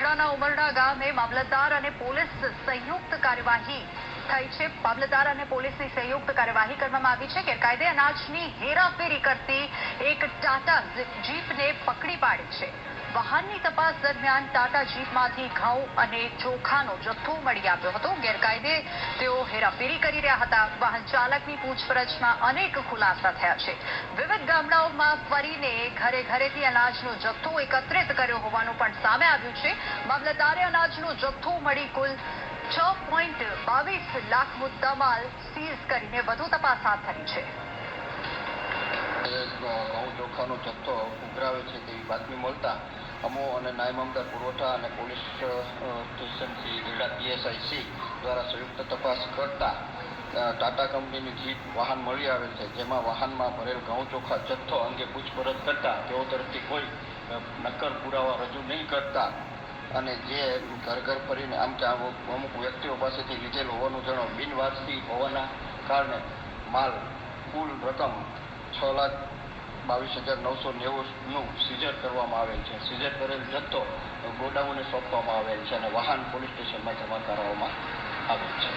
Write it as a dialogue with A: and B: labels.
A: વાછડાના ઉમરડા ગામે મામલતદાર અને પોલીસ સંયુક્ત કાર્યવાહી થઈ છે। મામલતદાર અને પોલીસની સંયુક્ત કાર્યવાહી કરવામાં આવી છે। ગેરકાયદે અનાજની હેરાફેરી કરતી એક ટાટા જીપને પકડી પાડી છે। વાહનની તપાસ દરમિયાન ટાટા જીપમાંથી ઘઉં અને ચોખાનો જથ્થો મળી આવ્યો હતો। ગેરકાયદે તેઓ હેરાફેરી કરી રહ્યા હતા। વાહન ચાલકની પૂછપરછમાં અનેક ખુલાસા થયા છે। વિવિધ ગામડાઓમાં ફરીને ઘરે ઘરેથી અનાજનો જથ્થો એકત્રિત કર્યો હોવાનું પણ સામે આવ્યું છે। મામલતદારે અનાજનો જથ્થો મળી કુલ 6.22 લાખ મુદ્દામાલ સીઝ કરીને વધુ તપાસ હાથ ધરી છે।
B: ઘઉં ચોખાનો જથ્થો ઉઘરાવે છે તેવી બાતમી મળતા અમો અને નાયબ મામલતદાર પુરવઠા અને પોલીસ સ્ટેશનથી ગઢડા PSI દ્વારા સંયુક્ત તપાસ કરતા ટાટા કંપનીની જીપ વાહન મળી આવેલ છે। જેમાં વાહનમાં ભરેલ ઘઉં ચોખા જથ્થો અંગે પૂછપરછ કરતા તેઓ તરફથી કોઈ નક્કર પુરાવા રજૂ નહીં કરતા અને જે ઘર ઘર ફરીને આમ કે અમુક વ્યક્તિઓ પાસેથી લીધેલ હોવાનું જણાવ બિનવારસી હોવાના કારણે માલ કુલ રકમ 6,22,990નું સીઝર કરવામાં આવેલ છે। સીઝર કરેલ જથ્થો ગોડાઉને સોંપવામાં આવેલ છે અને વાહન પોલીસ સ્ટેશનમાં જમા કરાવવામાં આવેલ છે।